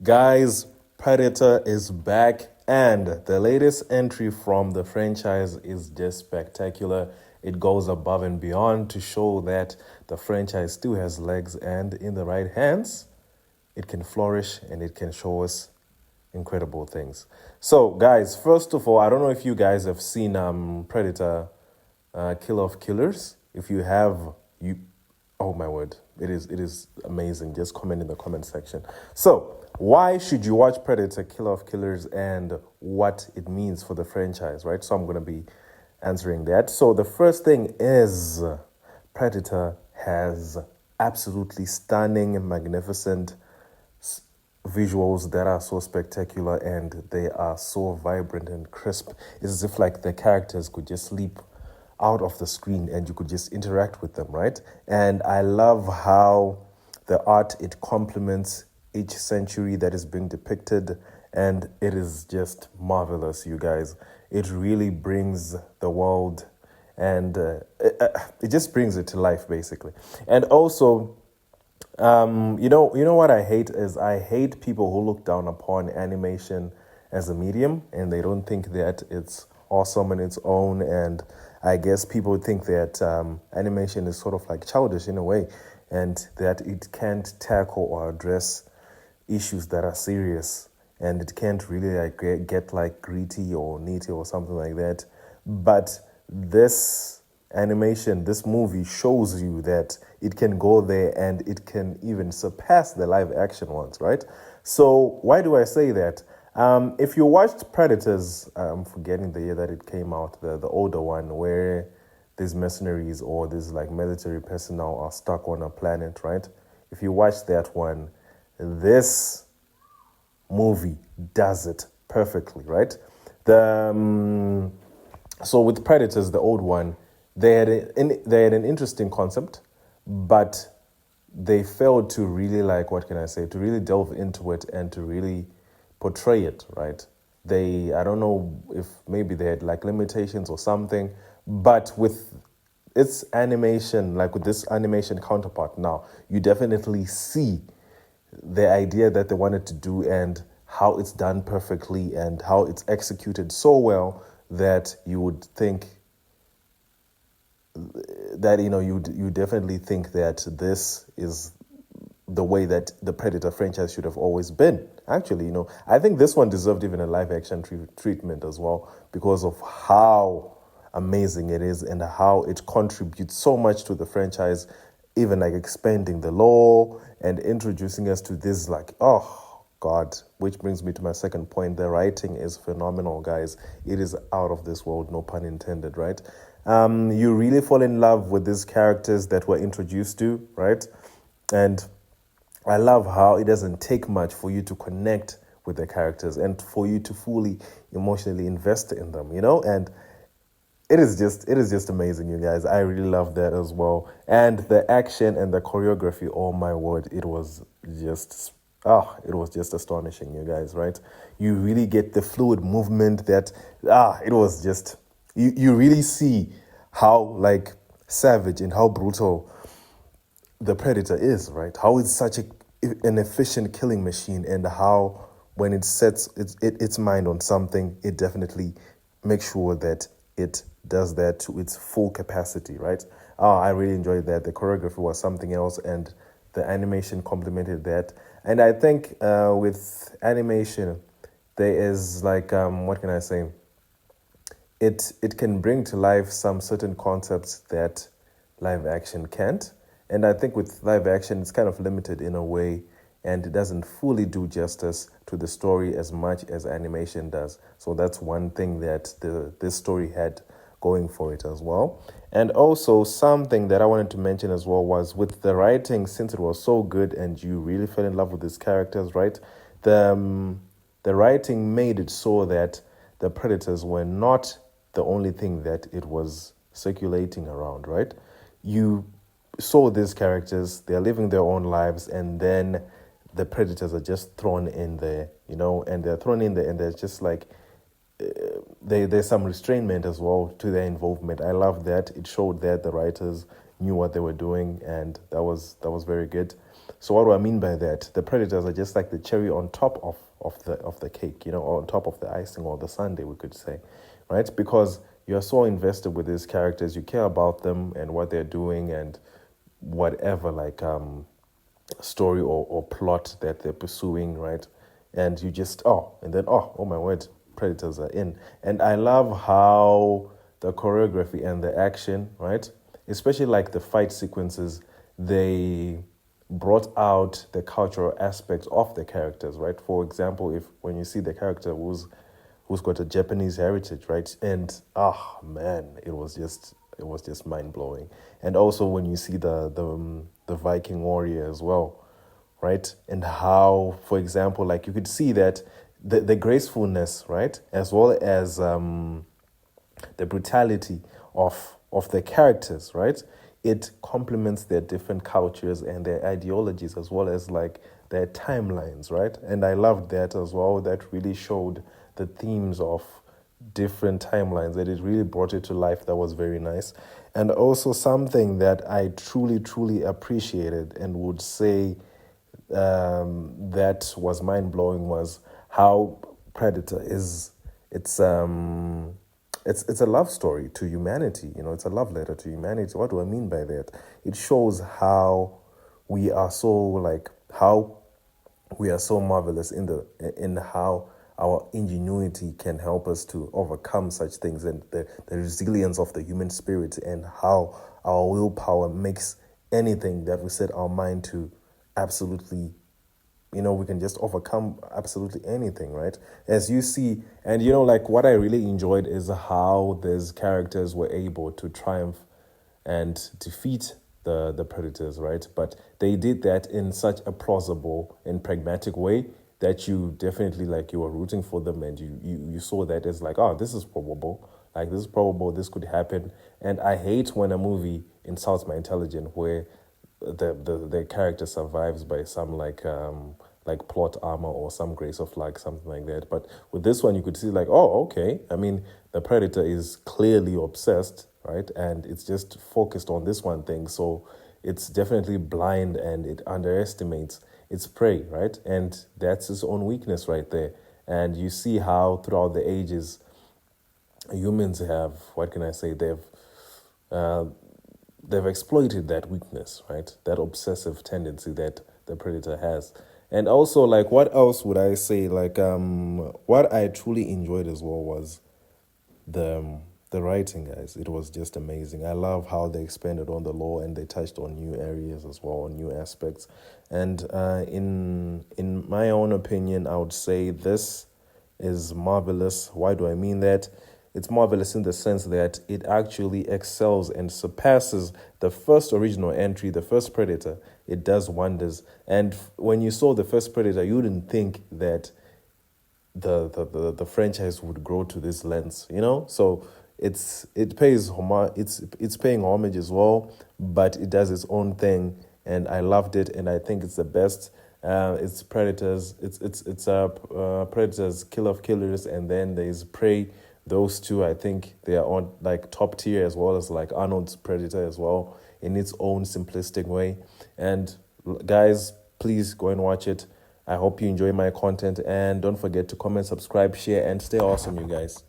Guys, Predator is back, and the latest entry from the franchise is just spectacular. It goes above and beyond to show that the franchise still has legs, and in the right hands, it can flourish and it can show us incredible things. So, guys, first of all, I don't know if you guys have seen Predator Kill of Killers. If you have, you oh my word, it is amazing. Just comment in the comment section. So, why should you watch Predator Kill of Killers and what it means for the franchise, right? So I'm going to be answering that. So the first thing is Predator has absolutely stunning, magnificent visuals that are so spectacular and they are so vibrant and crisp. It's as if like the characters could just leap out of the screen and you could just interact with them, right? And I love how the art, it complements each century that is being depicted, and it is just marvelous, you guys. It really brings the world and it just brings it to life, basically. And also, you know what I hate is I hate people who look down upon animation as a medium and they don't think that it's awesome on its own. And I guess people think that animation is sort of like childish in a way, and that it can't tackle or address issues that are serious, and it can't really like get like gritty or nitty or something like that. But this animation, this movie shows you that it can go there and it can even surpass the live action ones, right? So why do I say that? If you watched Predators, I'm forgetting the year that it came out, the older one, where these mercenaries or these like military personnel are stuck on a planet, right? If you watch that one, this movie does it perfectly, right? So with Predators, the old one, they had an interesting concept, but they failed to really like, what can I say, to really delve into it and to really portray it, right? I don't know if maybe they had like limitations or something, but with its animation, like with this animation counterpart now, you definitely see the idea that they wanted to do and how it's done perfectly and how it's executed so well that you would think that, you definitely think that this is the way that the Predator franchise should have always been. Actually, I think this one deserved even a live action treatment as well because of how amazing it is and how it contributes so much to the franchise, even like expanding the lore and introducing us to this like, oh God, which brings me to my second point. The writing is phenomenal, guys. It is out of this world, no pun intended, right? You really fall in love with these characters that we're introduced to, right? And I love how it doesn't take much for you to connect with the characters and for you to fully emotionally invest in them, and it is just amazing, you guys. I really love that as well. And the action and the choreography, oh my word, it was just astonishing, you guys, right? You really get the fluid movement that it was just you really see how like savage and how brutal the Predator is, right? How it's such an efficient killing machine, and how when it sets its mind on something, it definitely makes sure that it does that to its full capacity, right? I really enjoyed that. The choreography was something else, and the animation complemented that. And I think with animation, there is like, what can I say? It can bring to life some certain concepts that live action can't. And I think with live action, it's kind of limited in a way, and it doesn't fully do justice to the story as much as animation does. So that's one thing that this story had going for it as well. And also something that I wanted to mention as well was with the writing, since it was so good and you really fell in love with these characters, right? The writing made it so that the Predators were not the only thing that it was circulating around, right? You saw these characters, they're living their own lives, and then the Predators are just thrown in there, and they're thrown in there, and there's just like, there's some restrainment as well to their involvement. I love that. It showed that the writers knew what they were doing, and that was very good. So what do I mean by that? The Predators are just like the cherry on top of the cake, or on top of the icing or the sundae, we could say, right? Because you're so invested with these characters, you care about them and what they're doing and whatever story or plot that they're pursuing, right? And you just and then oh my word, Predators are in. And I love how the choreography and the action, right? Especially like the fight sequences, they brought out the cultural aspects of the characters, right? For example, if when you see the character who's got a Japanese heritage, right? And man, it was just mind blowing. And also when you see the Viking warrior as well, right? And how, for example, like you could see that the gracefulness, right, as well as the brutality of the characters, right? It complements their different cultures and their ideologies as well as like their timelines, right? And I loved that as well. That really showed the themes of different timelines, that it really brought it to life. That was very nice. And also something that I truly, truly appreciated and would say that was mind blowing was how Predator is it's a love story to humanity. It's a love letter to humanity. What do I mean by that? It shows how we are so how we are so marvelous in how our ingenuity can help us to overcome such things, and the resilience of the human spirit, and how our willpower makes anything that we set our mind to absolutely, we can just overcome absolutely anything, right? As you see, and like what I really enjoyed is how these characters were able to triumph and defeat the Predators, right? But they did that in such a plausible and pragmatic way that you definitely you were rooting for them, and you saw that as like, oh, this is probable. Like, this is probable, this could happen. And I hate when a movie insults my intelligence where the character survives by some plot armor or some grace of luck, something like that. But with this one, you could see okay. I mean, the Predator is clearly obsessed, right? And it's just focused on this one thing. So it's definitely blind and it underestimates its prey, right? And that's its own weakness right there. And you see how throughout the ages, humans have, what can I say, they've exploited that weakness, right? That obsessive tendency that the Predator has. And also, what else would I say? What I truly enjoyed as well was the writing, guys. It was just amazing. I love how they expanded on the lore and they touched on new areas as well, on new aspects. And in my own opinion, I would say this is marvelous. Why do I mean that? It's marvelous in the sense that it actually excels and surpasses the first original entry, the first Predator. It does wonders. And when you saw the first Predator, you wouldn't think that the franchise would grow to this length, So it pays it's paying homage as well, but it does its own thing, and I loved it, and I think it's the best. It's Predators. It's Predators, Kill of Killers, and then there's Prey. Those two, I think they are on top tier, as well as Arnold's Predator as well, in its own simplistic way. And guys, please go and watch it. I hope you enjoy my content, and don't forget to comment, subscribe, share, and stay awesome, you guys.